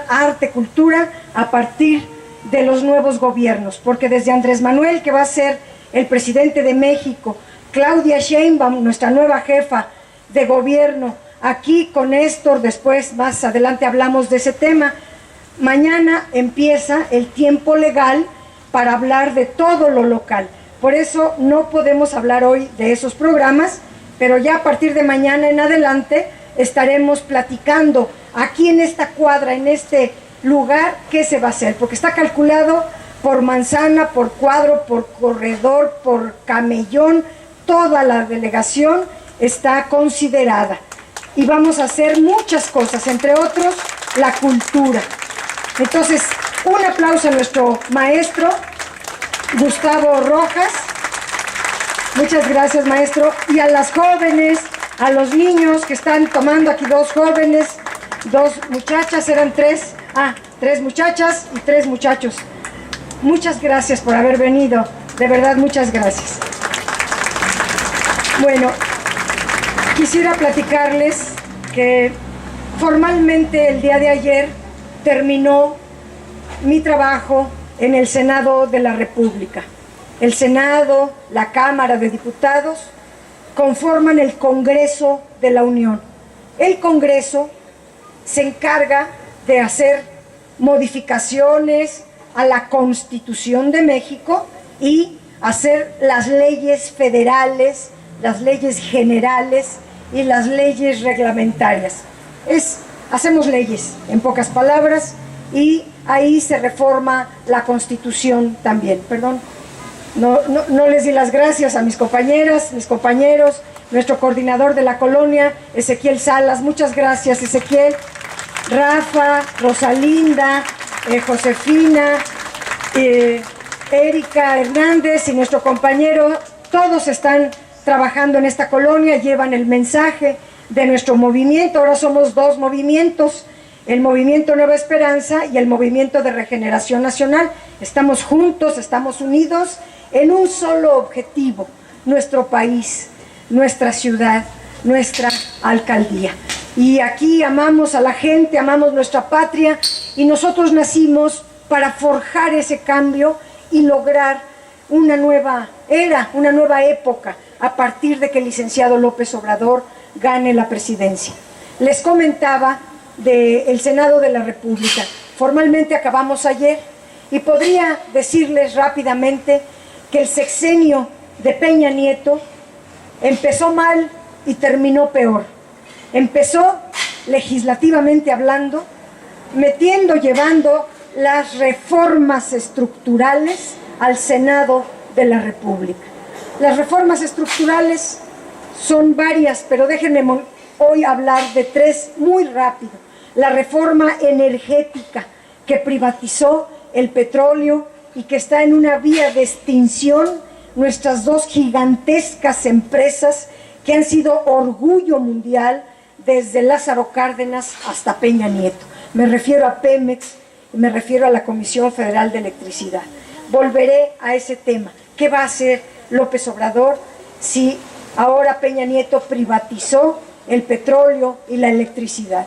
arte, cultura a partir de los nuevos gobiernos, porque desde Andrés Manuel, que va a ser el presidente de México, Claudia Sheinbaum, nuestra nueva jefa de gobierno, aquí con Néstor, después más adelante hablamos de ese tema. Mañana empieza el tiempo legal para hablar de todo lo local. Por eso no podemos hablar hoy de esos programas, pero ya a partir de mañana en adelante estaremos platicando aquí en esta cuadra, en este lugar, qué se va a hacer, porque está calculado por manzana, por cuadro, por corredor, por camellón, toda la delegación está considerada. Y vamos a hacer muchas cosas, entre otros, la cultura. Entonces, un aplauso a nuestro maestro, Gustavo Rojas. Muchas gracias, maestro. Y a las jóvenes, a los niños que están tomando aquí, dos jóvenes, dos muchachas, eran tres muchachas y tres muchachos. Muchas gracias por haber venido, de verdad, muchas gracias. Bueno, quisiera platicarles que formalmente el día de ayer terminó mi trabajo en el Senado de la República. El Senado, la Cámara de Diputados, conforman el Congreso de la Unión. El Congreso se encarga de hacer modificaciones a la Constitución de México y hacer las leyes federales, las leyes generales y las leyes reglamentarias. Hacemos leyes, en pocas palabras, y ahí se reforma la Constitución también. Perdón, no les di las gracias a mis compañeras, mis compañeros, nuestro coordinador de la colonia, Ezequiel Salas. Muchas gracias, Ezequiel. Rafa, Rosalinda, Josefina, Erika Hernández y nuestro compañero, todos están trabajando en esta colonia, llevan el mensaje de nuestro movimiento. Ahora somos dos movimientos, el Movimiento Nueva Esperanza y el Movimiento de Regeneración Nacional. Estamos juntos, estamos unidos en un solo objetivo: nuestro país, nuestra ciudad, nuestra alcaldía. Y aquí amamos a la gente, amamos nuestra patria, y nosotros nacimos para forjar ese cambio y lograr una nueva era, una nueva época, a partir de que el licenciado López Obrador gane la presidencia. Les comentaba del Senado de la República. Formalmente acabamos ayer, y podría decirles rápidamente que el sexenio de Peña Nieto empezó mal y terminó peor. Empezó, legislativamente hablando, llevando las reformas estructurales al Senado de la República. Las reformas estructurales son varias, pero déjenme hoy hablar de tres muy rápido. La reforma energética, que privatizó el petróleo y que está en una vía de extinción, nuestras dos gigantescas empresas que han sido orgullo mundial desde Lázaro Cárdenas hasta Peña Nieto. Me refiero a Pemex y me refiero a la Comisión Federal de Electricidad. Volveré a ese tema. ¿Qué va a hacer López Obrador si ahora Peña Nieto privatizó el petróleo y la electricidad?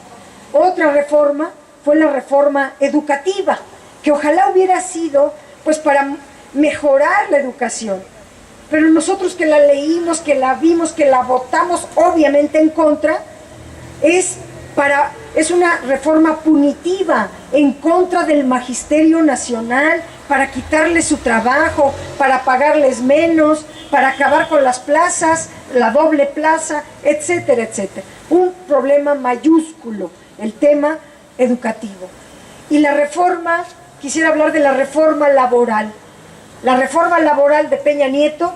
Otra reforma fue la reforma educativa, que ojalá hubiera sido pues para mejorar la educación. Pero nosotros que la leímos, que la vimos, que la votamos obviamente en contra, es una reforma punitiva en contra del Magisterio Nacional, para quitarles su trabajo, para pagarles menos, para acabar con las plazas, la doble plaza, etcétera, etcétera. Un problema mayúsculo, el tema educativo. Y la reforma, quisiera hablar de la reforma laboral. La reforma laboral de Peña Nieto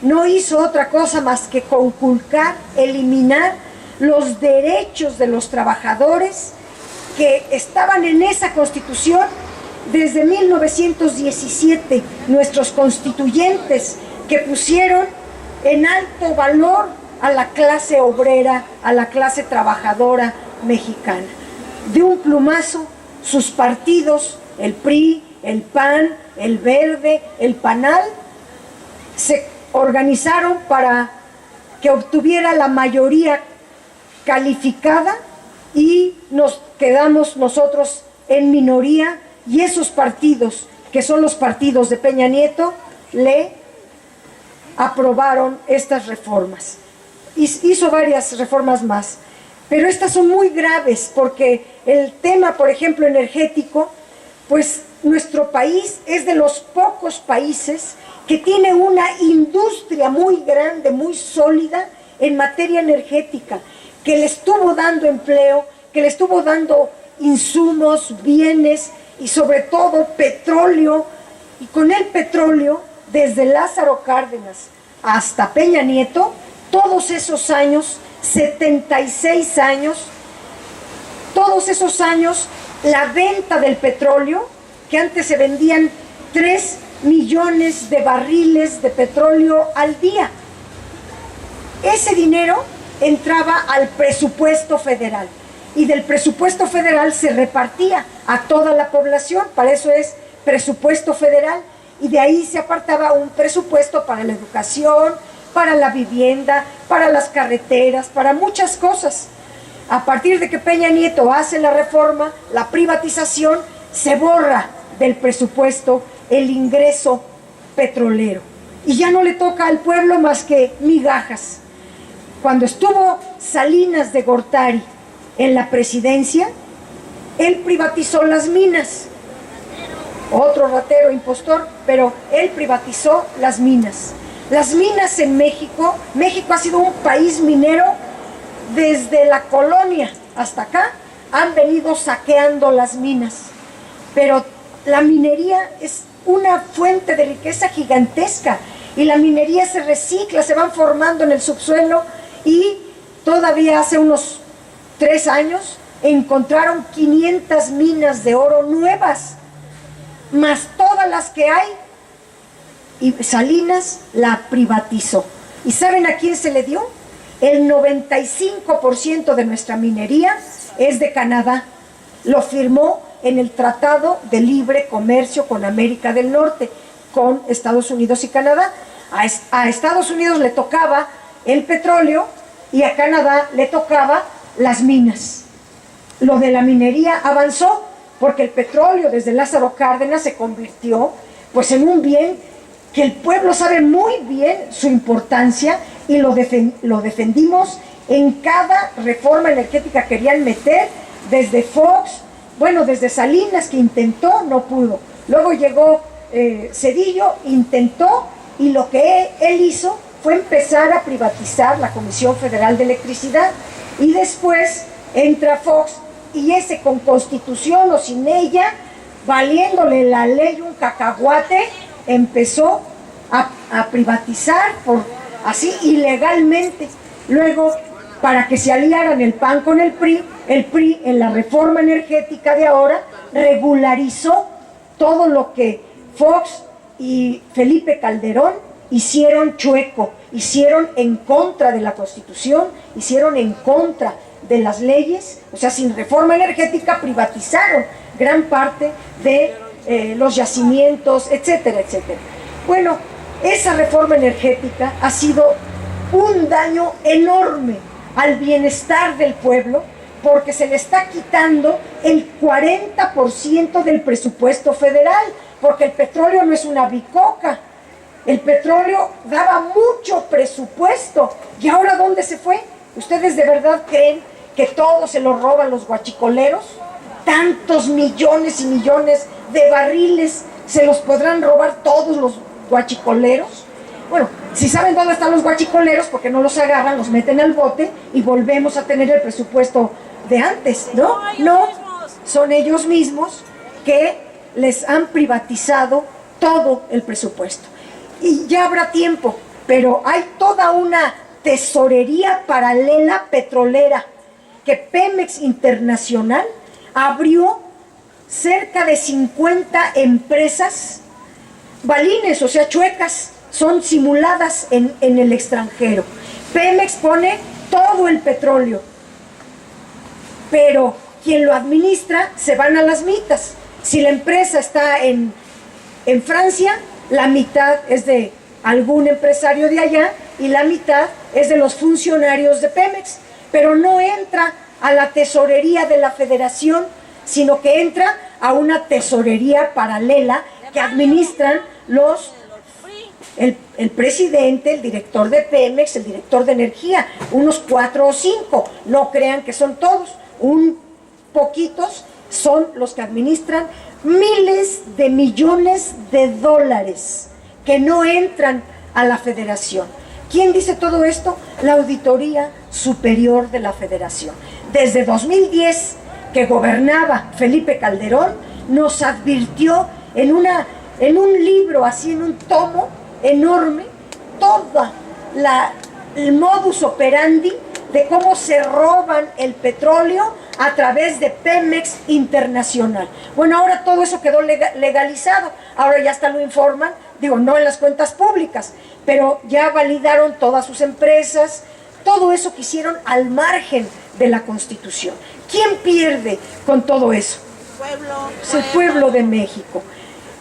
no hizo otra cosa más que conculcar, eliminar los derechos de los trabajadores que estaban en esa Constitución desde 1917, nuestros constituyentes, que pusieron en alto valor a la clase obrera, a la clase trabajadora mexicana. De un plumazo, sus partidos, el PRI, el PAN, el Verde, el PANAL, se organizaron para que obtuviera la mayoría calificada, y nos quedamos nosotros en minoría, y esos partidos, que son los partidos de Peña Nieto, le aprobaron estas reformas. Hizo varias reformas más, pero estas son muy graves porque el tema, por ejemplo, energético, pues nuestro país es de los pocos países que tiene una industria muy grande, muy sólida en materia energética, que le estuvo dando empleo, que le estuvo dando insumos, bienes y sobre todo petróleo. Y con el petróleo, desde Lázaro Cárdenas hasta Peña Nieto, todos esos años, 76 años, todos esos años, la venta del petróleo, que antes se vendían 3 millones de barriles de petróleo al día. Ese dinero entraba al presupuesto federal y del presupuesto federal se repartía a toda la población, para eso es presupuesto federal, y de ahí se apartaba un presupuesto para la educación, para la vivienda, para las carreteras, para muchas cosas. A partir de que Peña Nieto hace la reforma, la privatización, se borra del presupuesto el ingreso petrolero y ya no le toca al pueblo más que migajas. Cuando estuvo Salinas de Gortari en la presidencia, él privatizó las minas. Otro ratero, impostor, pero él privatizó las minas. Las minas en México, México ha sido un país minero desde la colonia hasta acá, han venido saqueando las minas. Pero la minería es una fuente de riqueza gigantesca y la minería se recicla, se van formando en el subsuelo y todavía hace unos 3 años encontraron 500 minas de oro nuevas, más todas las que hay, y Salinas la privatizó. ¿Y saben a quién se le dio? El 95% de nuestra minería es de Canadá. Lo firmó en el Tratado de Libre Comercio con América del Norte, con Estados Unidos y Canadá. A Estados Unidos le tocaba el petróleo y a Canadá le tocaba las minas. Lo de la minería avanzó porque el petróleo desde Lázaro Cárdenas se convirtió pues en un bien que el pueblo sabe muy bien su importancia y lo defendimos en cada reforma energética que querían meter, desde Fox, bueno, desde Salinas, que intentó, no pudo. Luego llegó Zedillo, intentó, y lo que él hizo fue empezar a privatizar la Comisión Federal de Electricidad, y después entra Fox, y ese con constitución o sin ella, valiéndole la ley un cacahuate, empezó a privatizar así ilegalmente. Luego, para que se aliaran el PAN con el PRI en la reforma energética de ahora regularizó todo lo que Fox y Felipe Calderón hicieron chueco, hicieron en contra de la Constitución, hicieron en contra de las leyes. O sea, sin reforma energética privatizaron gran parte de los yacimientos, etcétera, etcétera. Bueno, esa reforma energética ha sido un daño enorme al bienestar del pueblo, porque se le está quitando el 40% del presupuesto federal, porque el petróleo no es una bicoca, el petróleo daba mucho presupuesto, y ahora ¿dónde se fue? ¿Ustedes de verdad creen que todo se lo roban los guachicoleros? Tantos millones y millones de barriles se los podrán robar todos los guachicoleros. Bueno, si saben dónde están los guachicoleros, porque no los agarran, los meten al bote y volvemos a tener el presupuesto de antes, ¿no? No, son ellos mismos que les han privatizado todo el presupuesto. Y ya habrá tiempo, pero hay toda una tesorería paralela petrolera que Pemex Internacional abrió cerca de 50 empresas balines, o sea, chuecas, son simuladas en el extranjero. Pemex pone todo el petróleo, pero quien lo administra se van a las mitas. Si la empresa está en Francia, la mitad es de algún empresario de allá y la mitad es de los funcionarios de Pemex, pero no entra a la tesorería de la federación sino que entra a una tesorería paralela que administran el presidente, el director de Pemex, el director de energía, unos 4 o 5, no crean que son todos, poquitos son los que administran miles de millones de dólares que no entran a la federación. ¿Quién dice todo esto? La Auditoría Superior de la Federación. Desde 2010, que gobernaba Felipe Calderón, nos advirtió en un libro, así en un tomo enorme, toda el modus operandi de cómo se roban el petróleo a través de Pemex Internacional. Bueno, ahora todo eso quedó legalizado, ahora ya hasta lo informan, digo, no en las cuentas públicas, pero ya validaron todas sus empresas, todo eso que hicieron al margen de la Constitución. ¿Quién pierde con todo eso? Es el pueblo de México.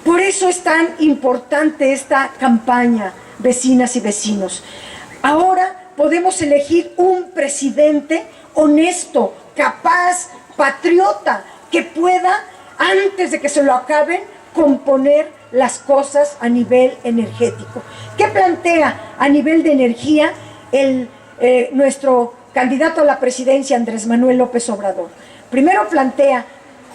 Por eso es tan importante esta campaña, vecinas y vecinos. Ahora podemos elegir un presidente honesto, capaz, patriota, que pueda, antes de que se lo acaben, componer las cosas a nivel energético. ¿Qué plantea a nivel de energía nuestro candidato a la presidencia, Andrés Manuel López Obrador? Primero plantea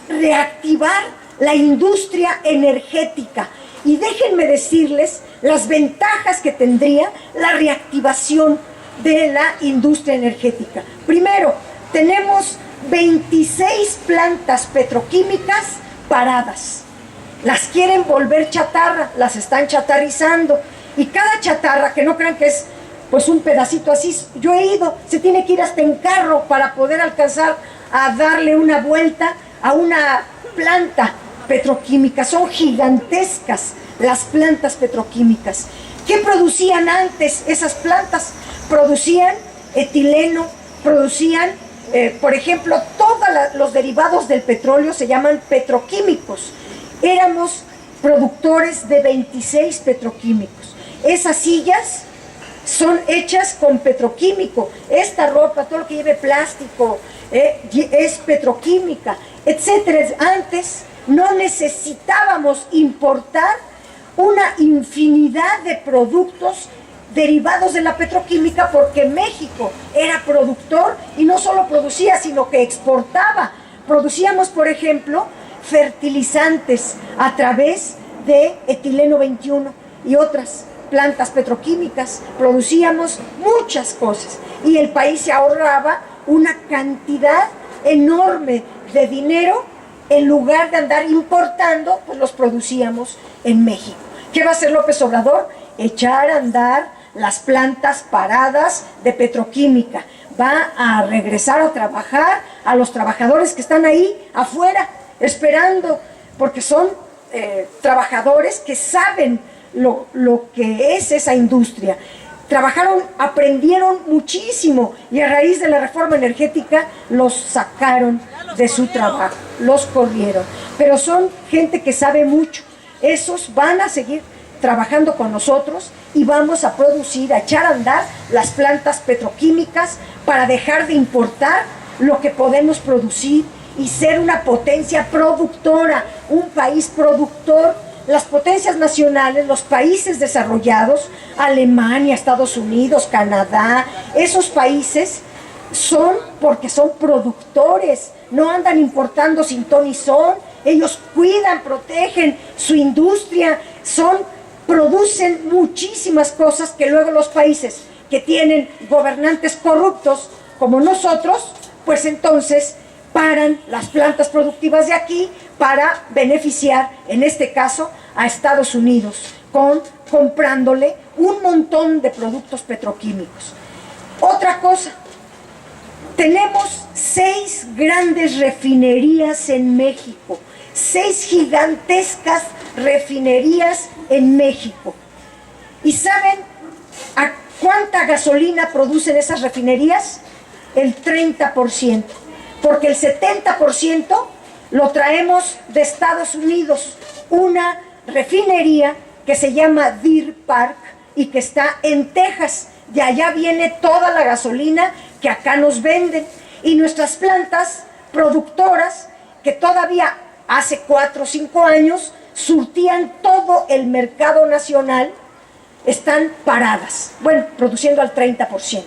reactivar la industria energética. Y déjenme decirles las ventajas que tendría la reactivación de la industria energética. Primero, tenemos 26 plantas petroquímicas paradas. Las quieren volver chatarra, las están chatarrizando. Y cada chatarra, que no crean que es pues un pedacito así, yo he ido, se tiene que ir hasta en carro para poder alcanzar a darle una vuelta a una planta petroquímica. Son gigantescas las plantas petroquímicas. ¿Qué producían antes esas plantas? Producían etileno, producían, por ejemplo, todos los derivados del petróleo se llaman petroquímicos. Éramos productores de 26 petroquímicos. Esas sillas son hechas con petroquímico. Esta ropa, todo lo que lleve plástico, es petroquímica, etcétera. Antes no necesitábamos importar una infinidad de productos derivados de la petroquímica, porque México era productor y no solo producía, sino que exportaba. Producíamos, por ejemplo, fertilizantes a través de etileno 21 y otras plantas petroquímicas. Producíamos muchas cosas y el país se ahorraba una cantidad enorme de dinero. En lugar de andar importando, pues los producíamos en México. ¿Qué va a hacer López Obrador? Echar a andar las plantas paradas de petroquímica. Va a regresar a trabajar a los trabajadores que están ahí afuera esperando, porque son trabajadores que saben lo que es esa industria. Trabajaron, aprendieron muchísimo y a raíz de la reforma energética los sacaron de su trabajo, los corrieron. Pero son gente que sabe mucho. Esos van a seguir trabajando con nosotros y vamos a producir, a echar a andar las plantas petroquímicas para dejar de importar lo que podemos producir y ser una potencia productora, un país productor. Las potencias nacionales, los países desarrollados, Alemania, Estados Unidos, Canadá, esos países son porque son productores, no andan importando sin ton y son. Ellos cuidan, protegen su industria, producen muchísimas cosas que luego los países que tienen gobernantes corruptos como nosotros, pues entonces paran las plantas productivas de aquí para beneficiar, en este caso, a Estados Unidos, comprándole un montón de productos petroquímicos. Otra cosa, tenemos 6 grandes refinerías en México, 6 gigantescas refinerías en México. ¿Y saben a cuánta gasolina producen esas refinerías? El 30%. Porque el 70% lo traemos de Estados Unidos, una refinería que se llama Deer Park y que está en Texas. De allá viene toda la gasolina que acá nos venden. Y nuestras plantas productoras que todavía hace 4 o 5 años surtían todo el mercado nacional, están paradas, bueno, produciendo al 30%.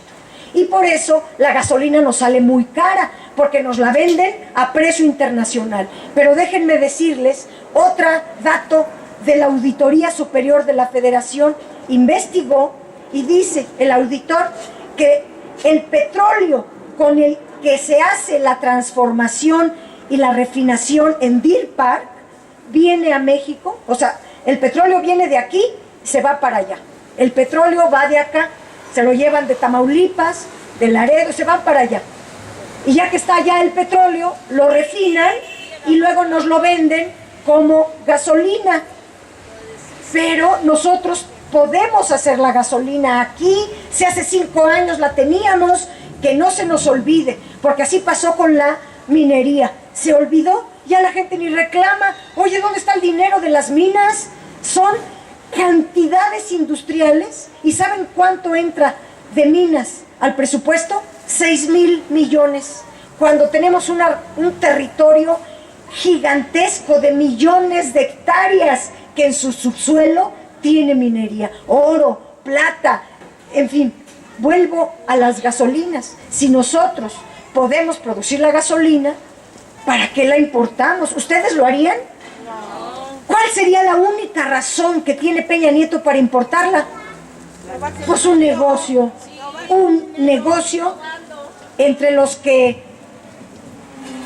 Y por eso la gasolina nos sale muy cara, porque nos la venden a precio internacional. Pero déjenme decirles otro dato de la Auditoría Superior de la Federación. Investigó y dice el auditor que el petróleo con el que se hace la transformación y la refinación en Deer Park viene a México, o sea, el petróleo viene de aquí, se va para allá. El petróleo va de acá, se lo llevan de Tamaulipas, de Laredo, se van para allá. Y ya que está allá el petróleo, lo refinan y luego nos lo venden como gasolina. Pero nosotros podemos hacer la gasolina aquí, si hace 5 años la teníamos, que no se nos olvide, porque así pasó con la minería. Se olvidó, ya la gente ni reclama. Oye, ¿dónde está el dinero de las minas? Son cantidades industriales. ¿Y saben cuánto entra de minas al presupuesto? 6,000 millones. Cuando tenemos un territorio gigantesco de millones de hectáreas que en su subsuelo tiene minería, oro, plata, en fin. Vuelvo a las gasolinas. Si nosotros podemos producir la gasolina, ¿para qué la importamos? ¿Ustedes lo harían? No. ¿Cuál sería la única razón que tiene Peña Nieto para importarla? Pues un negocio entre los que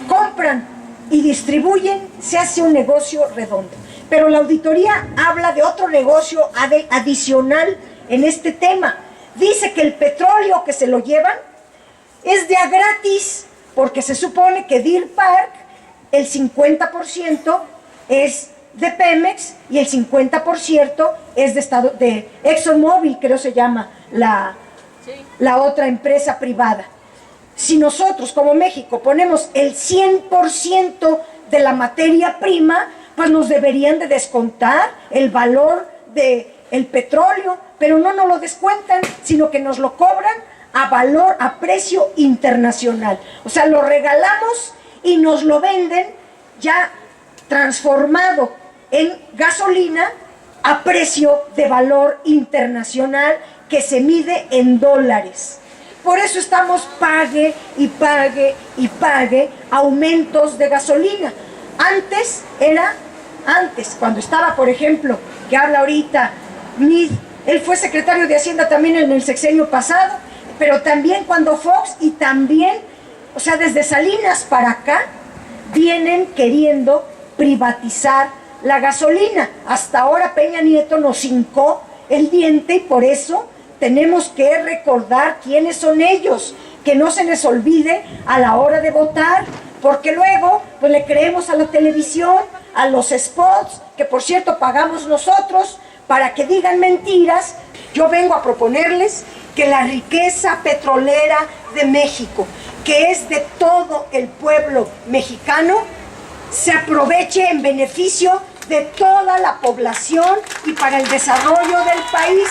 compran y distribuyen, se hace un negocio redondo. Pero la auditoría habla de otro negocio adicional en este tema. Dice que el petróleo que se lo llevan es de a gratis, porque se supone que Deer Park, el 50% es de Pemex y el 50% es de ExxonMobil, creo se llama la otra empresa privada. Si nosotros como México ponemos el 100% de la materia prima, pues nos deberían de descontar el valor del petróleo, pero no nos lo descuentan, sino que nos lo cobran a precio internacional. O sea, lo regalamos y nos lo venden ya transformado en gasolina a precio de valor internacional que se mide en dólares. Por eso estamos pague y pague y pague aumentos de gasolina. Antes, cuando estaba, por ejemplo, que habla ahorita Mid, él fue secretario de Hacienda también en el sexenio pasado, pero también cuando Fox y también, o sea, desde Salinas para acá, vienen queriendo privatizar la gasolina. Hasta ahora Peña Nieto nos hincó el diente y por eso tenemos que recordar quiénes son ellos, que no se les olvide a la hora de votar, porque luego pues le creemos a la televisión, a los spots, que por cierto pagamos nosotros, para que digan mentiras. Yo vengo a proponerles que la riqueza petrolera de México, que es de todo el pueblo mexicano, se aproveche en beneficio de toda la población y para el desarrollo del país.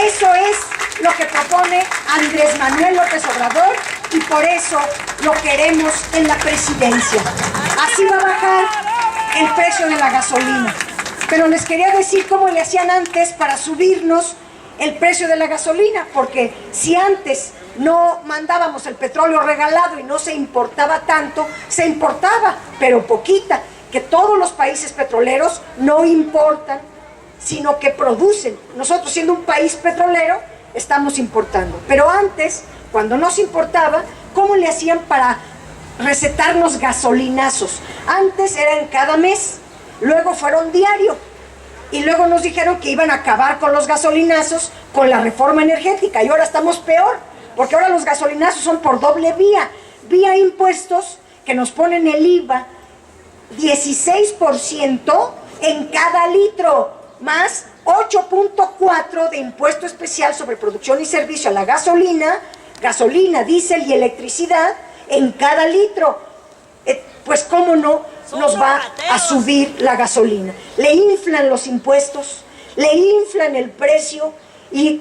Eso es lo que propone Andrés Manuel López Obrador y por eso lo queremos en la presidencia. Así va a bajar el precio de la gasolina. Pero les quería decir cómo le hacían antes para subirnos el precio de la gasolina, porque si antes no mandábamos el petróleo regalado y no se importaba tanto, se importaba, pero poquita, que todos los países petroleros no importan, sino que producen. Nosotros, siendo un país petrolero, estamos importando. Pero antes, cuando no se importaba, ¿cómo le hacían para recetarnos gasolinazos? Antes eran cada mes, luego fueron diario, y luego nos dijeron que iban a acabar con los gasolinazos con la reforma energética, y ahora estamos peor, porque ahora los gasolinazos son por doble vía impuestos, que nos ponen el IVA 16% en cada litro, más 8.4 de impuesto especial sobre producción y servicio a la gasolina, diésel y electricidad en cada litro. Pues cómo no nos va a subir la gasolina. Le inflan los impuestos, le inflan el precio y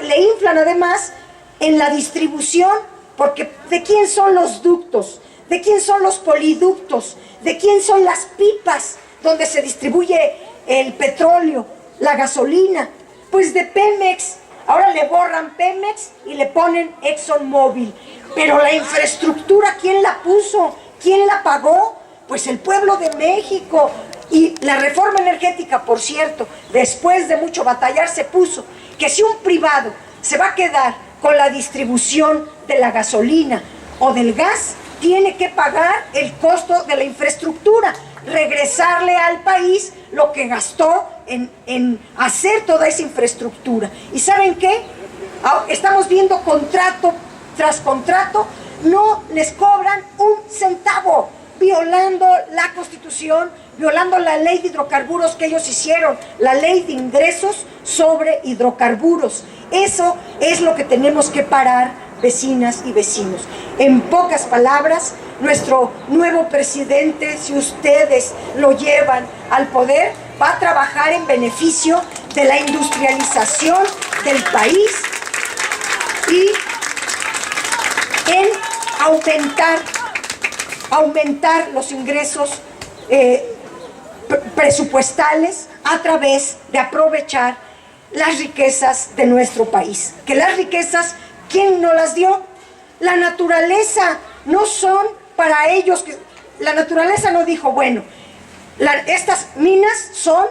le inflan además en la distribución, porque ¿de quién son los ductos? ¿De quién son los poliductos? ¿De quién son las pipas donde se distribuye el petróleo, la gasolina? Pues de Pemex. Ahora le borran Pemex y le ponen ExxonMobil. Pero la infraestructura, ¿quién la puso? ¿Quién la pagó? Pues el pueblo de México. Y la reforma energética, por cierto, después de mucho batallar, se puso que si un privado se va a quedar con la distribución de la gasolina o del gas, tiene que pagar el costo de la infraestructura, regresarle al país lo que gastó en hacer toda esa infraestructura. ¿Y saben qué? Estamos viendo contrato tras contrato, no les cobran un centavo, violando la Constitución, violando la ley de hidrocarburos que ellos hicieron, la ley de ingresos sobre hidrocarburos. Eso es lo que tenemos que parar, vecinas y vecinos. En pocas palabras, nuestro nuevo presidente, si ustedes lo llevan al poder, va a trabajar en beneficio de la industrialización del país y en aumentar los ingresos presupuestales a través de aprovechar las riquezas de nuestro país. Que las riquezas, ¿quién nos las dio? La naturaleza. No son para ellos. La naturaleza no dijo, bueno, estas minas son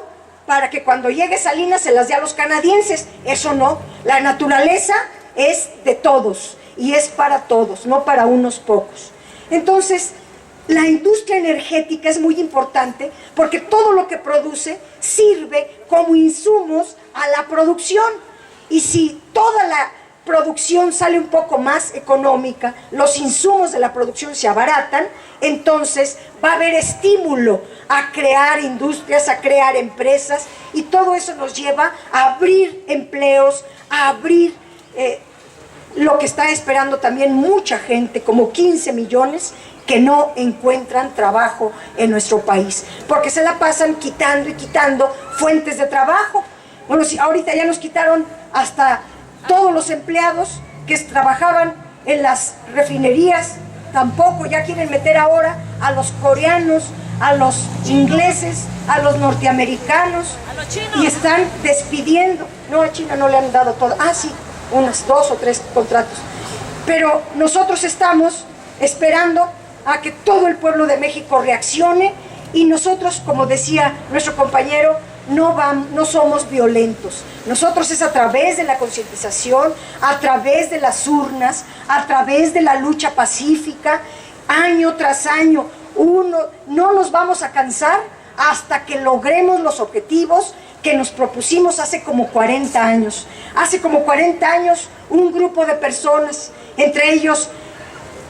para que cuando llegue Salinas se las dé a los canadienses. Eso no. La naturaleza es de todos y es para todos, no para unos pocos. Entonces, la industria energética es muy importante porque todo lo que produce sirve como insumos a la producción. Y si toda la producción sale un poco más económica, los insumos de la producción se abaratan, entonces va a haber estímulo a crear industrias, a crear empresas, y todo eso nos lleva a abrir empleos, a abrir lo que está esperando también mucha gente, como 15 millones, que no encuentran trabajo en nuestro país, porque se la pasan quitando y quitando fuentes de trabajo. Bueno, si ahorita ya nos quitaron hasta todos los empleados que trabajaban en las refinerías, tampoco, ya quieren meter ahora a los coreanos, a los ingleses, a los norteamericanos, a los chinos. Y están despidiendo. No, a China no le han dado todo, sí, unas 2 o 3 contratos, pero nosotros estamos esperando a que todo el pueblo de México reaccione, y nosotros, como decía nuestro compañero, no somos violentos. Nosotros es a través de la concientización, a través de las urnas, a través de la lucha pacífica, año tras año. No nos vamos a cansar hasta que logremos los objetivos que nos propusimos hace como 40 años. Hace como 40 años, un grupo de personas, entre ellos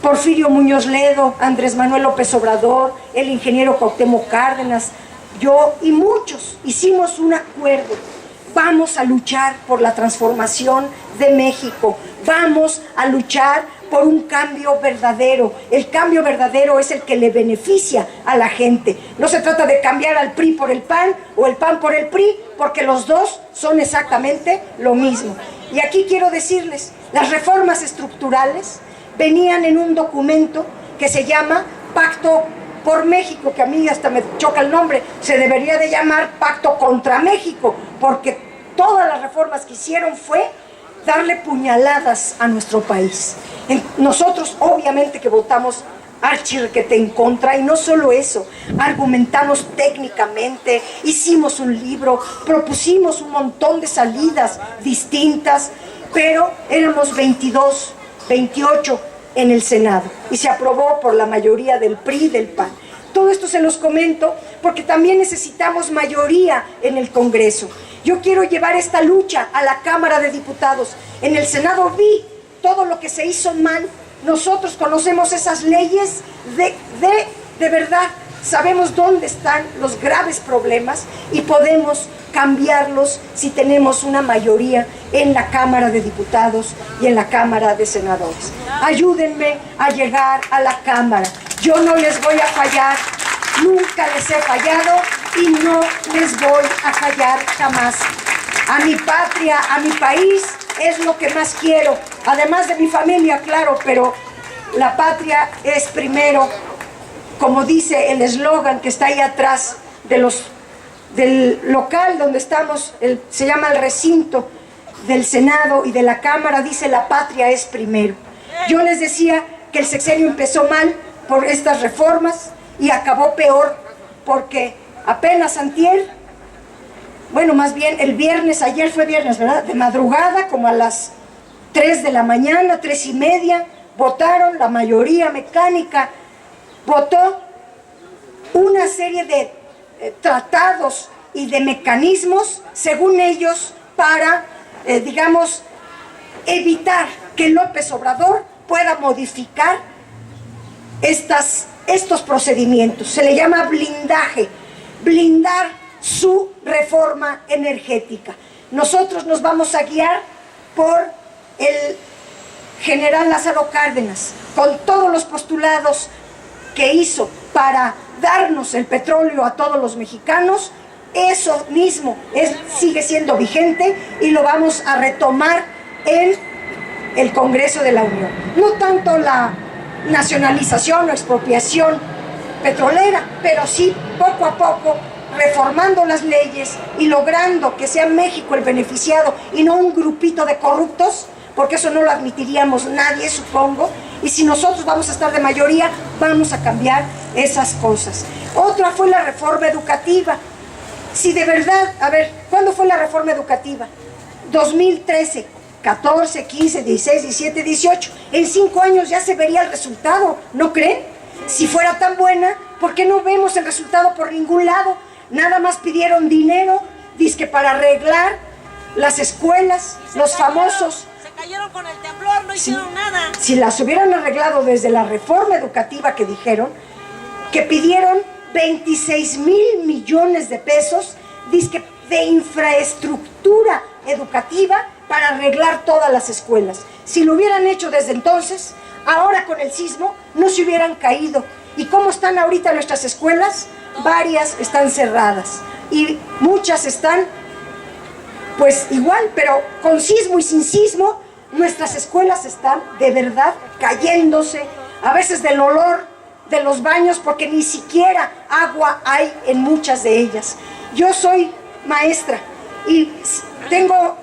Porfirio Muñoz Ledo, Andrés Manuel López Obrador, el ingeniero Cuauhtémoc Cárdenas, yo y muchos, hicimos un acuerdo. Vamos a luchar por la transformación de México, vamos a luchar por un cambio verdadero. El cambio verdadero es el que le beneficia a la gente. No se trata de cambiar al PRI por el PAN o el PAN por el PRI, porque los dos son exactamente lo mismo. Y aquí quiero decirles, las reformas estructurales venían en un documento que se llama Pacto por México, que a mí hasta me choca el nombre. Se debería de llamar Pacto contra México, porque todas las reformas que hicieron fue darle puñaladas a nuestro país. Nosotros obviamente que votamos archirrequete en contra, y no solo eso, argumentamos técnicamente, hicimos un libro, propusimos un montón de salidas distintas, pero éramos 22, 28 en el Senado, y se aprobó por la mayoría del PRI y del PAN. Todo esto se los comento porque también necesitamos mayoría en el Congreso. Yo quiero llevar esta lucha a la Cámara de Diputados. En el Senado vi todo lo que se hizo mal. Nosotros conocemos esas leyes de verdad. Sabemos dónde están los graves problemas y podemos cambiarlos si tenemos una mayoría en la Cámara de Diputados y en la Cámara de Senadores. Ayúdenme a llegar a la Cámara. Yo no les voy a fallar, nunca les he fallado y no les voy a fallar jamás. A mi patria, a mi país, es lo que más quiero, además de mi familia, claro, pero la patria es primero, como dice el eslogan que está ahí atrás del local donde estamos, se llama el recinto del Senado y de la Cámara, dice la patria es primero. Yo les decía que el sexenio empezó mal por estas reformas y acabó peor porque apenas antier, bueno, más bien el viernes, ayer fue viernes, ¿verdad? De madrugada, como a las 3 de la mañana, 3:30, votaron, la mayoría mecánica votó una serie de tratados y de mecanismos, según ellos, para, digamos, evitar que López Obrador pueda modificar estos procedimientos. Se le llama blindaje, blindar su reforma energética. Nosotros nos vamos a guiar por el general Lázaro Cárdenas, con todos los postulados que hizo para darnos el petróleo a todos los mexicanos. Eso mismo sigue siendo vigente y lo vamos a retomar en el Congreso de la Unión. No tanto la nacionalización o expropiación petrolera, pero sí poco a poco reformando las leyes y logrando que sea México el beneficiado y no un grupito de corruptos, porque eso no lo admitiríamos nadie, supongo, y si nosotros vamos a estar de mayoría, vamos a cambiar esas cosas. Otra fue la reforma educativa. Si de verdad, a ver, ¿cuándo fue la reforma educativa? 2013, 14, 15, 16, 17, 18. En 5 años ya se vería el resultado, ¿no creen? Si fuera tan buena, ¿por qué no vemos el resultado por ningún lado? Nada más pidieron dinero, dizque para arreglar las escuelas, los famosos. Se cayeron con el temblor, no hicieron nada. Si las hubieran arreglado desde la reforma educativa que dijeron, que pidieron 26,000 millones de pesos, dizque de infraestructura educativa para arreglar todas las escuelas. Si lo hubieran hecho desde entonces, ahora con el sismo no se hubieran caído. ¿Y cómo están ahorita nuestras escuelas? Varias están cerradas y muchas están pues igual, pero con sismo y sin sismo, nuestras escuelas están de verdad cayéndose, a veces del olor de los baños, porque ni siquiera agua hay en muchas de ellas. Yo soy maestra y tengo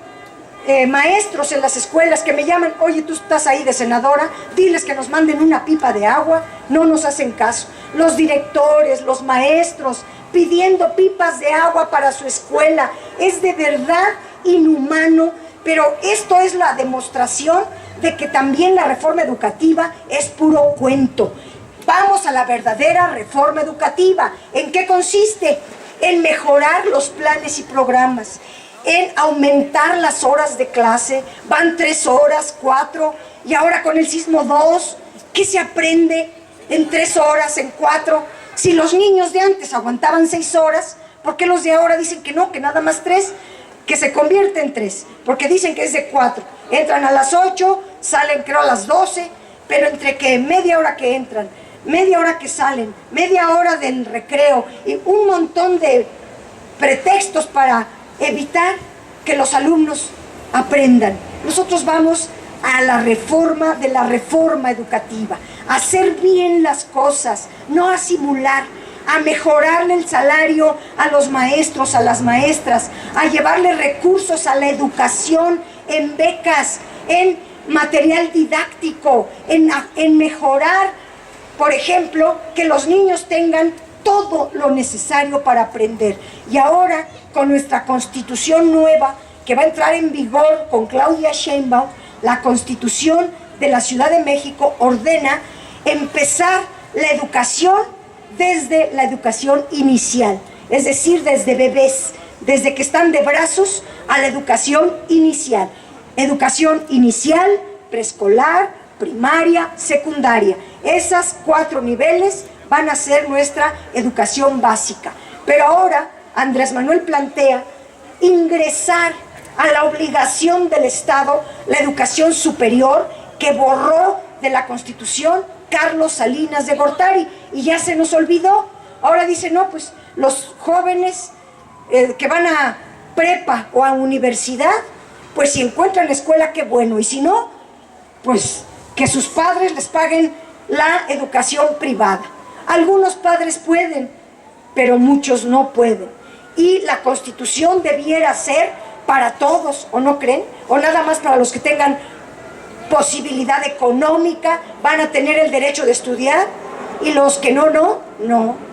maestros en las escuelas que me llaman: oye, tú estás ahí de senadora, diles que nos manden una pipa de agua. No nos hacen caso. Los directores, los maestros, pidiendo pipas de agua para su escuela. Es de verdad inhumano, pero esto es la demostración de que también la reforma educativa es puro cuento. Vamos a la verdadera reforma educativa. ¿En qué consiste? En mejorar los planes y programas, en aumentar las horas de clase. Van 3 horas, 4, y ahora con el sismo 2. ¿Qué se aprende en 3 horas, en 4? Si los niños de antes aguantaban 6 horas, ¿por qué los de ahora dicen que no, que nada más 3? Que se convierte en 3, porque dicen que es de 4. Entran a las 8, salen creo a las 12, pero entre que media hora que entran, media hora que salen, media hora del recreo y un montón de pretextos para evitar que los alumnos aprendan. Nosotros vamos a la reforma de la reforma educativa, a hacer bien las cosas, no a simular, a mejorarle el salario a los maestros, a las maestras, a llevarle recursos a la educación en becas, en material didáctico, en mejorar, por ejemplo, que los niños tengan todo lo necesario para aprender. Y ahora, con nuestra Constitución nueva, que va a entrar en vigor con Claudia Sheinbaum, la Constitución de la Ciudad de México ordena empezar la educación desde la educación inicial, es decir, desde bebés, desde que están de brazos, a la educación inicial. Educación inicial, preescolar, primaria, secundaria. Esas 4 niveles van a ser nuestra educación básica. Pero ahora Andrés Manuel plantea ingresar a la obligación del Estado la educación superior, que borró de la Constitución Carlos Salinas de Gortari, y ya se nos olvidó. Ahora dice: no, pues los jóvenes que van a prepa o a universidad, pues si encuentran escuela, qué bueno, y si no, pues que sus padres les paguen la educación privada. Algunos padres pueden, pero muchos no pueden. Y la Constitución debiera ser para todos, ¿o no creen? O nada más para los que tengan posibilidad económica, van a tener el derecho de estudiar, y los que no.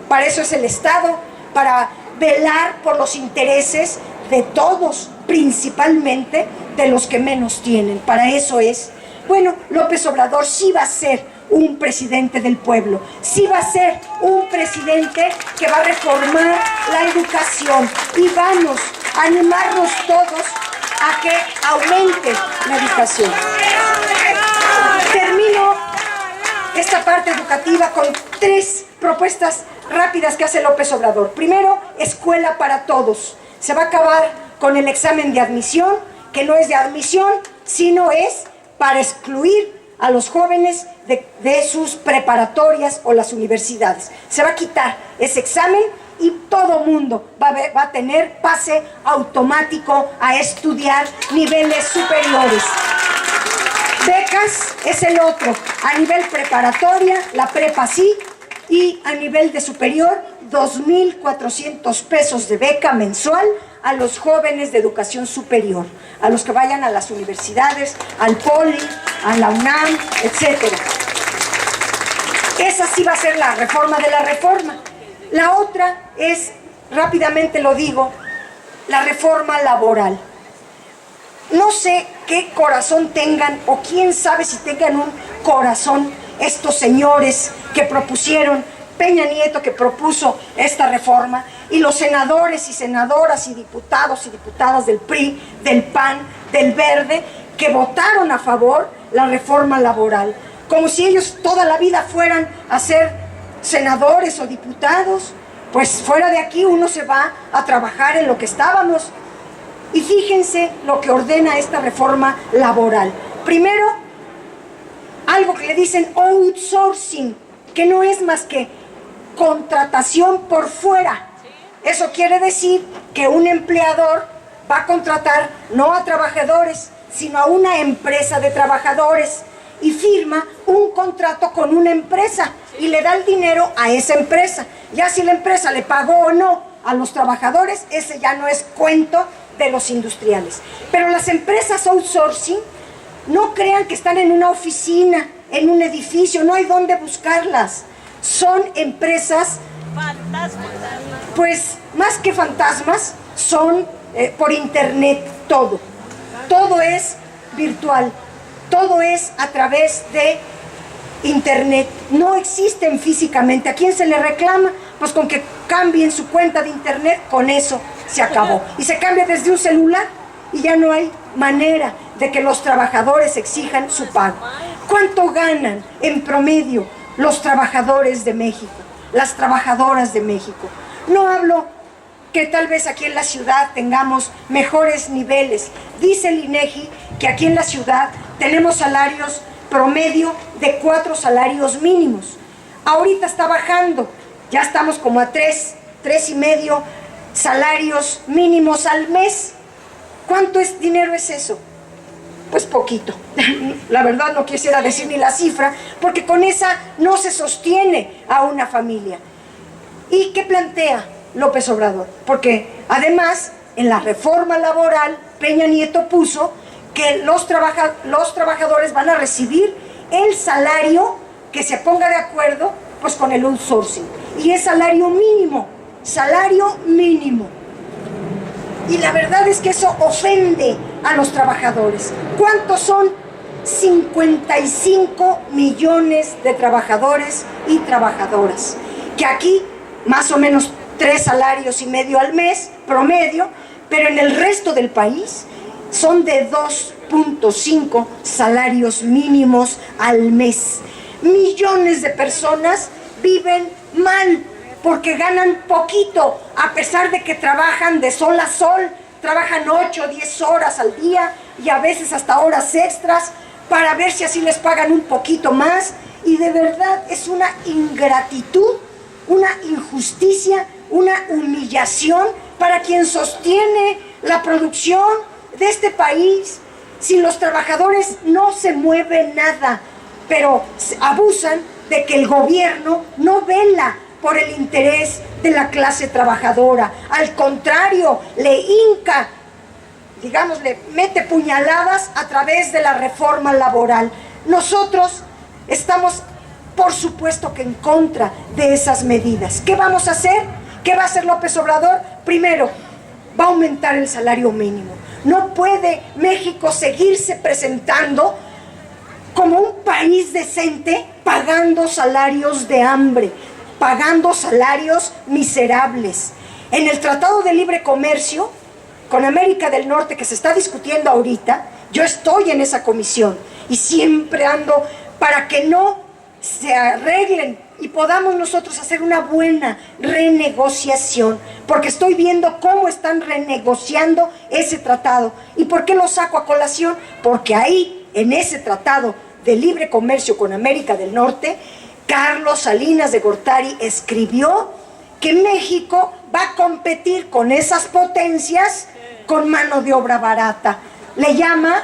Para eso es el Estado, para velar por los intereses de todos, principalmente de los que menos tienen. Para eso es. Bueno, López Obrador sí va a ser un presidente del pueblo, sí va a ser un presidente que va a reformar la educación, y vamos a animarnos todos a que aumente la educación. Termino esta parte educativa con 3 propuestas rápidas que hace López Obrador. Primero, escuela para todos. Se va a acabar con el examen de admisión, que no es de admisión, sino es para excluir a los jóvenes de sus preparatorias o las universidades. Se va a quitar ese examen y todo mundo va a tener pase automático a estudiar niveles superiores. Becas es el otro. A nivel preparatoria, la prepa sí, y a nivel de superior, 2,400 pesos de beca mensual a los jóvenes de educación superior, a los que vayan a las universidades, al Poli, a la UNAM, etc. Esa sí va a ser la reforma de la reforma. La otra es, rápidamente lo digo, la reforma laboral. No sé qué corazón tengan, o quién sabe si tengan un corazón estos señores que propusieron, Peña Nieto que propuso esta reforma, y los senadores y senadoras y diputados y diputadas del PRI, del PAN, del Verde, que votaron a favor la reforma laboral, como si ellos toda la vida fueran a ser senadores o diputados. Pues fuera de aquí uno se va a trabajar en lo que estábamos. Y fíjense lo que ordena esta reforma laboral. Primero, algo que le dicen outsourcing, que no es más que contratación por fuera. Eso quiere decir que un empleador va a contratar no a trabajadores, sino a una empresa de trabajadores, y firma un contrato con una empresa y le da el dinero a esa empresa. Ya si la empresa le pagó o no a los trabajadores, ese ya no es cuento de los industriales. Pero las empresas outsourcing, no crean que están en una oficina, en un edificio, no hay dónde buscarlas. Son empresas Fantasmas. Pues más que fantasmas, son por internet todo. Todo es virtual, todo es a través de internet. No existen físicamente. ¿A quién se le reclama? Pues con que cambien su cuenta de internet, con eso se acabó. Y se cambia desde un celular y ya no hay manera de que los trabajadores exijan su pago. ¿Cuánto ganan en promedio los trabajadores de México, las trabajadoras de México? No hablo que tal vez aquí en la ciudad tengamos mejores niveles. Dice el INEGI que aquí en la ciudad tenemos salarios promedio de 4 salarios mínimos. Ahorita está bajando, ya estamos como a 3,5 salarios mínimos al mes. ¿Cuánto dinero es eso? Pues poquito. La verdad no quisiera decir ni la cifra, porque con esa no se sostiene a una familia. ¿Y qué plantea López Obrador? Porque además en la reforma laboral Peña Nieto puso que los trabajadores van a recibir el salario que se ponga de acuerdo pues con el outsourcing, y es salario mínimo. Y la verdad es que eso ofende a los trabajadores. ¿Cuántos son? 55 millones de trabajadores y trabajadoras, que aquí más o menos 3,5 salarios al mes promedio, pero en el resto del país son de 2,5 salarios mínimos al mes. Millones de personas viven mal porque ganan poquito, a pesar de que trabajan de sol a sol, trabajan 8 o 10 horas al día y a veces hasta horas extras para ver si así les pagan un poquito más. Y de verdad es una ingratitud, una injusticia, una humillación para quien sostiene la producción de este país. Sin los trabajadores no se mueve nada. pero abusan de que el gobierno no vela por el interés de la clase trabajadora. Al contrario, le hinca, digamos, le mete puñaladas a través de la reforma laboral. Nosotros estamos, por supuesto, que en contra de esas medidas. ¿Qué vamos a hacer? ¿Qué va a hacer López Obrador? Primero, va a aumentar el salario mínimo. No puede México seguirse presentando como un país decente pagando salarios de hambre, pagando salarios miserables. En el Tratado de Libre Comercio con América del Norte que se está discutiendo ahorita, yo estoy en esa comisión y siempre ando para que no se arreglen y podamos nosotros hacer una buena renegociación, porque estoy viendo cómo están renegociando ese tratado. ¿Y por qué lo saco a colación? Porque ahí, en ese tratado de libre comercio con América del Norte, Carlos Salinas de Gortari escribió que México va a competir con esas potencias con mano de obra barata. Le llama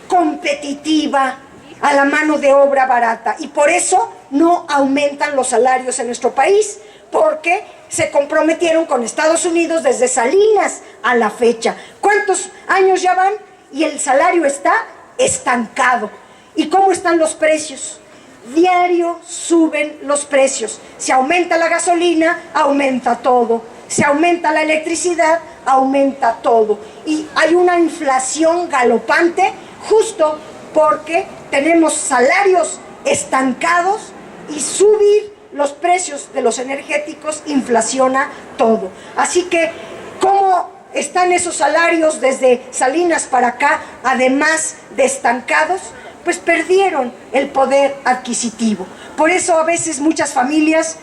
competitiva a la mano de obra barata, y por eso no aumentan los salarios en nuestro país, porque se comprometieron con Estados Unidos desde Salinas a la fecha. ¿Cuántos años ya van? Y el salario está estancado. ¿Y cómo están los precios? Diario suben los precios. Si aumenta la gasolina, aumenta todo. Si aumenta la electricidad, aumenta todo. Y hay una inflación galopante justo porque tenemos salarios estancados y subir los precios de los energéticos inflaciona todo. Así que, ¿cómo están esos salarios desde Salinas para acá, además de estancados? Pues perdieron el poder adquisitivo. Por eso a veces muchas familias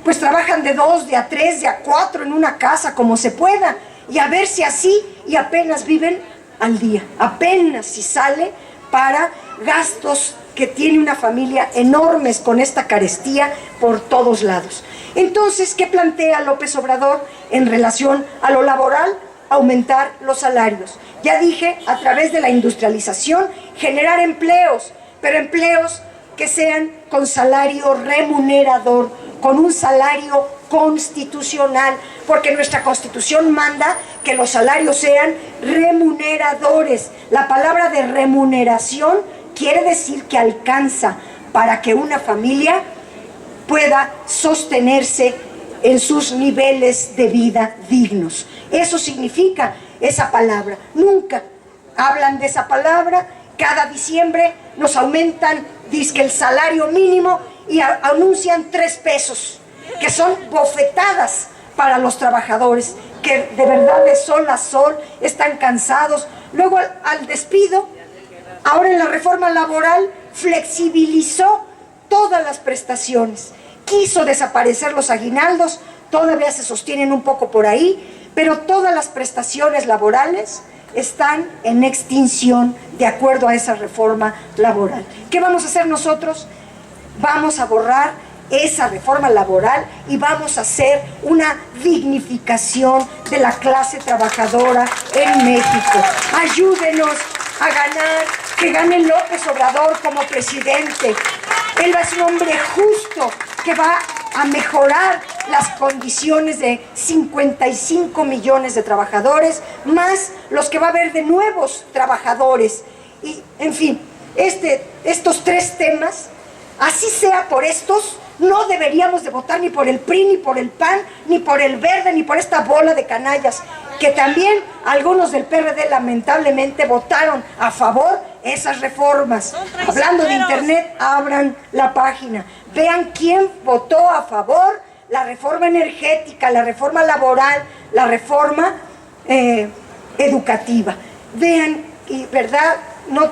pues trabajan de 2, de a 3, de a 4 en una casa como se pueda, y a ver si así, y apenas viven al día, apenas si sale para gastos que tiene una familia enormes con esta carestía por todos lados. Entonces, ¿qué plantea López Obrador en relación a lo laboral? Aumentar los salarios. Ya dije, a través de la industrialización, generar empleos, pero empleos que sean con salario remunerador, con un salario constitucional, porque nuestra Constitución manda que los salarios sean remuneradores. La palabra de remuneración quiere decir que alcanza para que una familia pueda sostenerse en sus niveles de vida dignos. Eso significa esa palabra. Nunca hablan de esa palabra. Cada diciembre nos aumentan, dizque el salario mínimo, y anuncian 3 pesos, que son bofetadas para los trabajadores, que de verdad de sol a sol están cansados. Luego al despido, ahora en la reforma laboral flexibilizó todas las prestaciones, quiso desaparecer los aguinaldos, todavía se sostienen un poco por ahí, pero todas las prestaciones laborales están en extinción de acuerdo a esa reforma laboral. ¿Qué vamos a hacer nosotros? Vamos a borrar esa reforma laboral y vamos a hacer una dignificación de la clase trabajadora en México. Ayúdenos a ganar, que gane López Obrador como presidente. Él es un hombre justo que va a mejorar las condiciones de 55 millones de trabajadores, más los que va a haber de nuevos trabajadores. Y, en fin, estos 3 temas, así sea por estos, no deberíamos de votar ni por el PRI, ni por el PAN, ni por el Verde, ni por esta bola de canallas, que también algunos del PRD lamentablemente votaron a favor esas reformas. Hablando de internet, abran la página, vean quién votó a favor la reforma energética, la reforma laboral, la reforma educativa. Vean, y verdad, no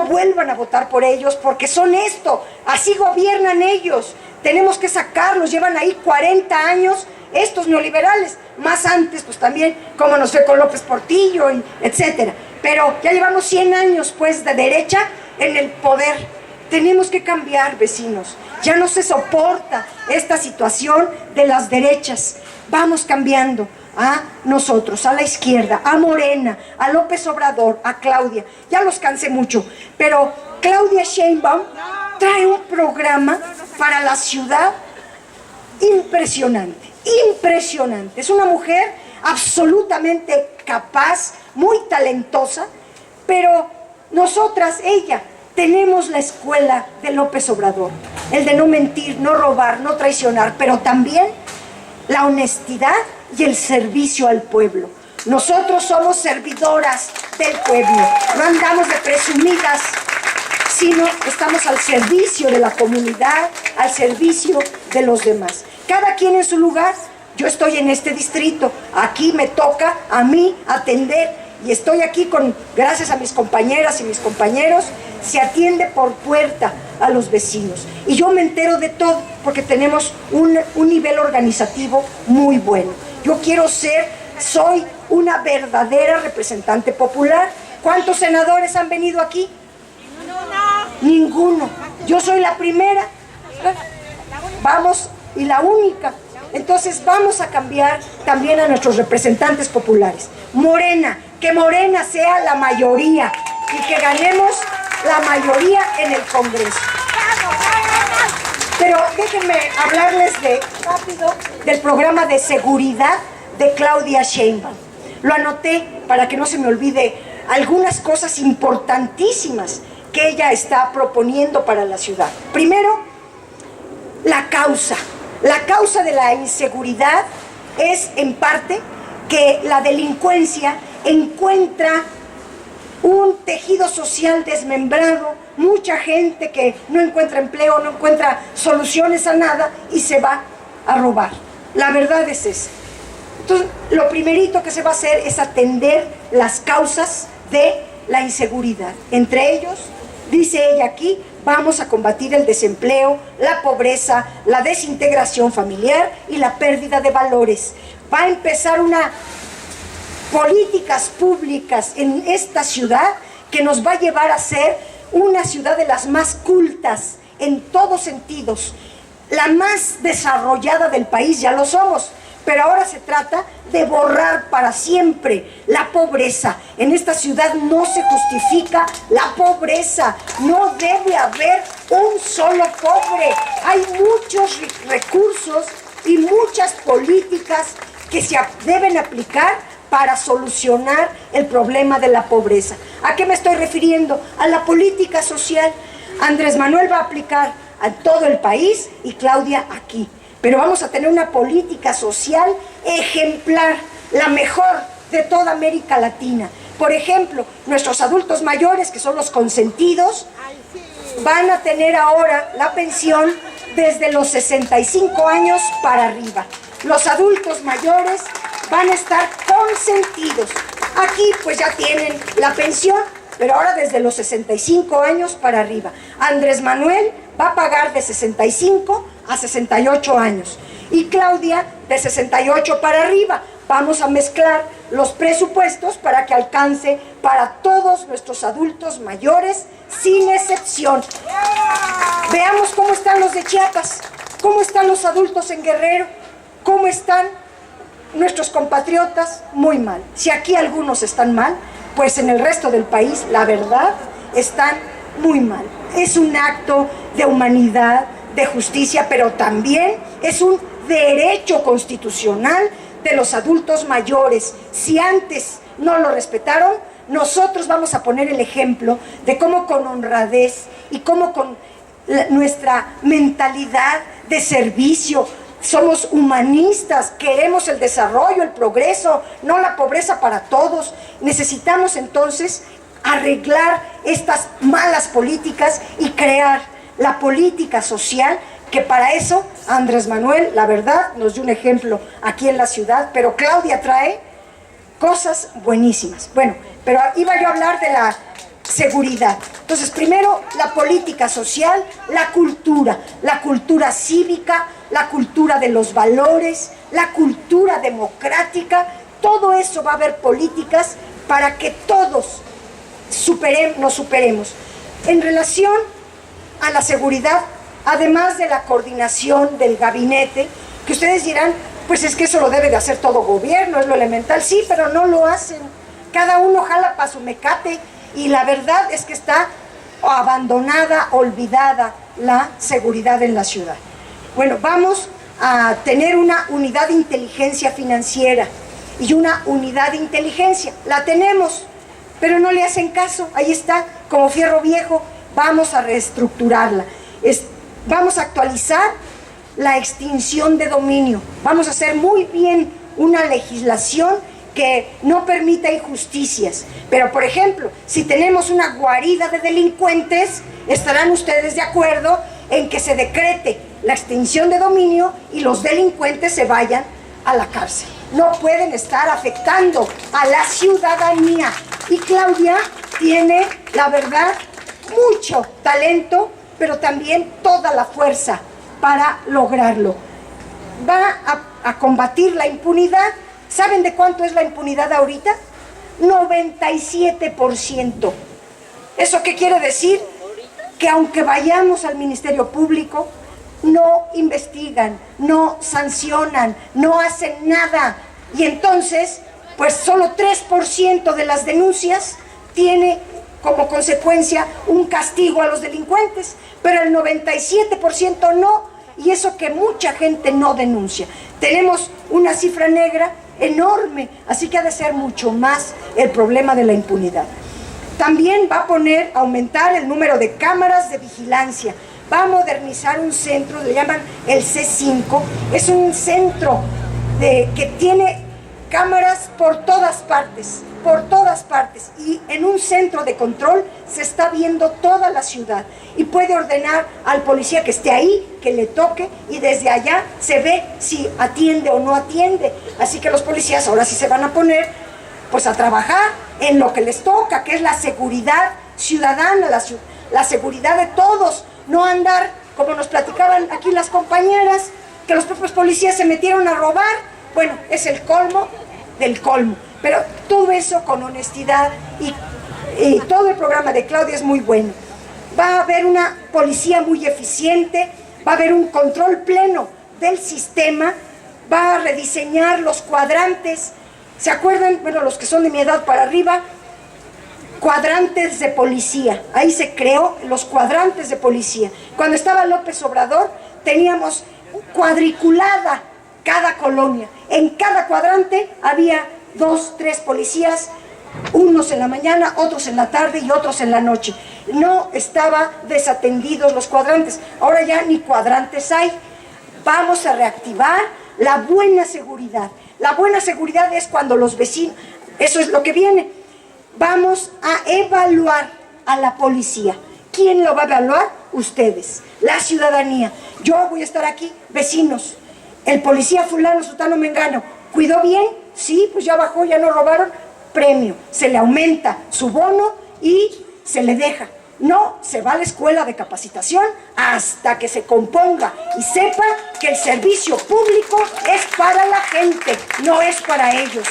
vuelvan a votar por ellos, porque son esto, así gobiernan ellos. Tenemos que sacarlos, llevan ahí 40 años estos neoliberales, más antes pues también como nos fue con López Portillo y etcétera, pero ya llevamos 100 años pues de derecha en el poder. Tenemos que cambiar, vecinos, ya no se soporta esta situación de las derechas. Vamos cambiando a nosotros, a la izquierda, a Morena, a López Obrador, a Claudia. Ya los cansé mucho, pero Claudia Sheinbaum trae un programa para la ciudad impresionante, impresionante. Es una mujer absolutamente capaz, muy talentosa, pero nosotras, ella, tenemos la escuela de López Obrador, el de no mentir, no robar, no traicionar, pero también la honestidad y el servicio al pueblo. Nosotros somos servidoras del pueblo, no andamos de presumidas, sino estamos al servicio de la comunidad, al servicio de los demás. Cada quien en su lugar. Yo estoy en este distrito, aquí me toca a mí atender y estoy aquí gracias a mis compañeras y mis compañeros, se atiende por puerta a los vecinos. Y yo me entero de todo porque tenemos un nivel organizativo muy bueno. Yo soy una verdadera representante popular. ¿Cuántos senadores han venido aquí? Ninguno. Yo soy la primera. Vamos, y la única. Entonces vamos a cambiar también a nuestros representantes populares. Morena, que Morena sea la mayoría y que ganemos la mayoría en el Congreso. Pero déjenme hablarles rápido del programa de seguridad de Claudia Sheinbaum. Lo anoté para que no se me olvide algunas cosas importantísimas que ella está proponiendo para la ciudad. Primero, la causa. La causa de la inseguridad es, en parte, que la delincuencia encuentra un tejido social desmembrado, mucha gente que no encuentra empleo, no encuentra soluciones a nada y se va a robar. La verdad es esa. Entonces, lo primerito que se va a hacer es atender las causas de la inseguridad. Entre ellos, dice ella aquí, vamos a combatir el desempleo, la pobreza, la desintegración familiar y la pérdida de valores. Va a empezar políticas públicas en esta ciudad que nos va a llevar a ser una ciudad de las más cultas en todos sentidos. La más desarrollada del país, ya lo somos, pero ahora se trata de borrar para siempre la pobreza. En esta ciudad no se justifica la pobreza, no debe haber un solo pobre. Hay muchos recursos y muchas políticas que se deben aplicar para solucionar el problema de la pobreza. ¿A qué me estoy refiriendo? A la política social. Andrés Manuel va a aplicar a todo el país y Claudia aquí. Pero vamos a tener una política social ejemplar, la mejor de toda América Latina. Por ejemplo, nuestros adultos mayores, que son los consentidos, van a tener ahora la pensión desde los 65 años para arriba. Los adultos mayores van a estar consentidos. Aquí pues ya tienen la pensión, pero ahora desde los 65 años para arriba. Andrés Manuel va a pagar de 65 a 68 años y Claudia de 68 para arriba. Vamos a mezclar los presupuestos para que alcance para todos nuestros adultos mayores sin excepción. Veamos cómo están los de Chiapas, cómo están los adultos en Guerrero, cómo están nuestros compatriotas. Muy mal. Si aquí algunos están mal, pues en el resto del país, la verdad, están muy mal. Es un acto de humanidad, de justicia, pero también es un derecho constitucional de los adultos mayores. Si antes no lo respetaron, nosotros vamos a poner el ejemplo de cómo con honradez y cómo con nuestra mentalidad de servicio, somos humanistas, queremos el desarrollo, el progreso, no la pobreza para todos. Necesitamos entonces arreglar estas malas políticas y crear la política social, que para eso Andrés Manuel, la verdad, nos dio un ejemplo aquí en la ciudad, pero Claudia trae cosas buenísimas. Bueno, pero iba yo a hablar de la seguridad. Entonces, primero, la política social, la cultura cívica, la cultura de los valores, la cultura democrática. Todo eso va a haber políticas para que todos nos superemos. En relación a la seguridad, además de la coordinación del gabinete, que ustedes dirán, pues es que eso lo debe de hacer todo gobierno, es lo elemental. Sí, pero no lo hacen. Cada uno jala para su mecate y la verdad es que está abandonada, olvidada la seguridad en la ciudad. Bueno, vamos a tener una unidad de inteligencia financiera y una unidad de inteligencia. La tenemos, pero no le hacen caso. Ahí está, como fierro viejo. Vamos a reestructurarla. Vamos a actualizar la extinción de dominio. Vamos a hacer muy bien una legislación que no permita injusticias. Pero, por ejemplo, si tenemos una guarida de delincuentes, estarán ustedes de acuerdo en que se decrete la extinción de dominio y los delincuentes se vayan a la cárcel. No pueden estar afectando a la ciudadanía. Y Claudia tiene, la verdad, mucho talento, pero también toda la fuerza para lograrlo. Va a combatir la impunidad. ¿Saben de cuánto es la impunidad ahorita? 97%. ¿Eso qué quiere decir? Que aunque vayamos al Ministerio Público, no investigan, no sancionan, no hacen nada. Y entonces, pues solo 3% de las denuncias tiene como consecuencia un castigo a los delincuentes, pero el 97% no, y eso que mucha gente no denuncia. Tenemos una cifra negra enorme, así que ha de ser mucho más el problema de la impunidad. También va a aumentar el número de cámaras de vigilancia, va a modernizar un centro, le llaman el C5, es un centro que tiene cámaras por todas partes, y en un centro de control se está viendo toda la ciudad y puede ordenar al policía que esté ahí, que le toque, y desde allá se ve si atiende o no atiende. Así que los policías ahora sí se van a poner pues a trabajar en lo que les toca, que es la seguridad ciudadana, la seguridad de todos, no andar, como nos platicaban aquí las compañeras, que los propios policías se metieron a robar. Bueno, es el colmo del colmo, pero todo eso con honestidad, y todo el programa de Claudia es muy bueno. Va a haber una policía muy eficiente, va a haber un control pleno del sistema, va a rediseñar los cuadrantes. ¿Se acuerdan? Bueno, los que son de mi edad para arriba, cuadrantes de policía. Ahí se creó los cuadrantes de policía. Cuando estaba López Obrador, teníamos cuadriculada cada colonia. En cada cuadrante había 2, 3 policías, unos en la mañana, otros en la tarde y otros en la noche. No estaban desatendidos los cuadrantes. Ahora ya ni cuadrantes hay. Vamos a reactivar la buena seguridad. La buena seguridad es cuando los vecinos, eso es lo que viene. Vamos a evaluar a la policía. ¿Quién lo va a evaluar? Ustedes, la ciudadanía. Yo voy a estar aquí, vecinos. El policía fulano, sutano, mengano, ¿cuidó bien? Sí, pues ya bajó, ya no robaron. Premio, se le aumenta su bono y se le deja. No, se va a la escuela de capacitación hasta que se componga y sepa que el servicio público es para la gente, no es para ellos.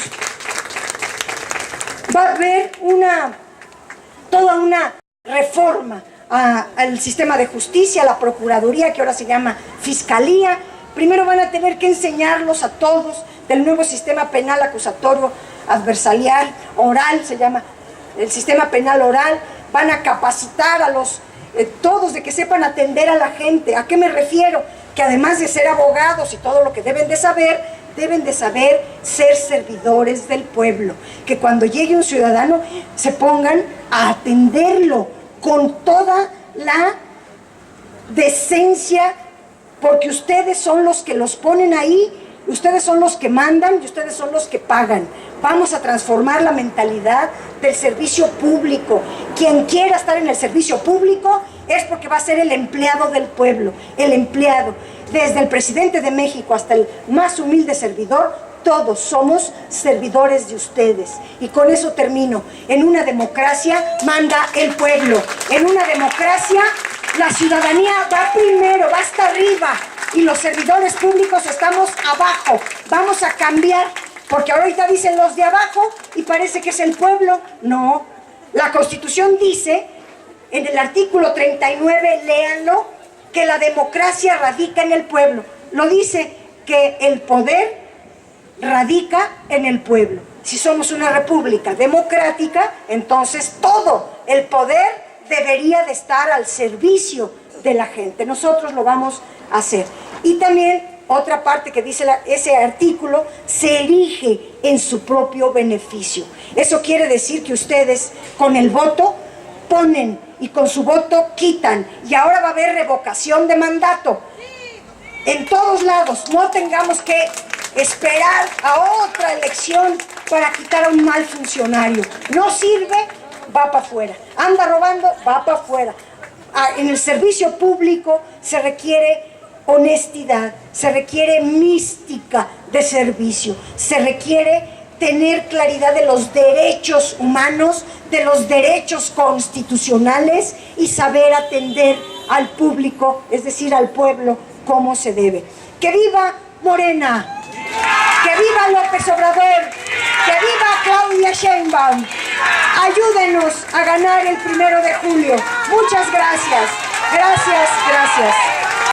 Va a haber toda una reforma al sistema de justicia, a la Procuraduría, que ahora se llama Fiscalía. Primero van a tener que enseñarlos a todos del nuevo sistema penal acusatorio adversarial, oral, se llama el sistema penal oral. Van a capacitar a todos de que sepan atender a la gente. ¿A qué me refiero? Que además de ser abogados y todo lo que deben de saber ser servidores del pueblo. Que cuando llegue un ciudadano se pongan a atenderlo con toda la decencia, porque ustedes son los que los ponen ahí, ustedes son los que mandan y ustedes son los que pagan. Vamos a transformar la mentalidad del servicio público. Quien quiera estar en el servicio público es porque va a ser el empleado del pueblo, el empleado. Desde el presidente de México hasta el más humilde servidor, todos somos servidores de ustedes. Y con eso termino. En una democracia manda el pueblo. En una democracia la ciudadanía va primero, va hasta arriba. Y los servidores públicos estamos abajo. Vamos a cambiar, porque ahorita dicen los de abajo y parece que es el pueblo. No, la Constitución dice, en el artículo 39, léanlo, que la democracia radica en el pueblo. Lo dice, que el poder radica en el pueblo. Si somos una república democrática, entonces todo el poder debería de estar al servicio de la gente. Nosotros lo vamos a hacer. Y también otra parte que dice ese artículo, se erige en su propio beneficio. Eso quiere decir que ustedes con el voto ponen y con su voto quitan. Y ahora va a haber revocación de mandato. En todos lados, no tengamos que esperar a otra elección para quitar a un mal funcionario. No sirve, va para afuera. Anda robando, va para afuera. En el servicio público se requiere honestidad, se requiere mística de servicio, se requiere tener claridad de los derechos humanos, de los derechos constitucionales y saber atender al público, es decir, al pueblo, como se debe. ¡Que viva Morena! ¡Que viva López Obrador! ¡Que viva Claudia Sheinbaum! Ayúdenos a ganar el 1 de julio. Muchas gracias. Gracias, gracias.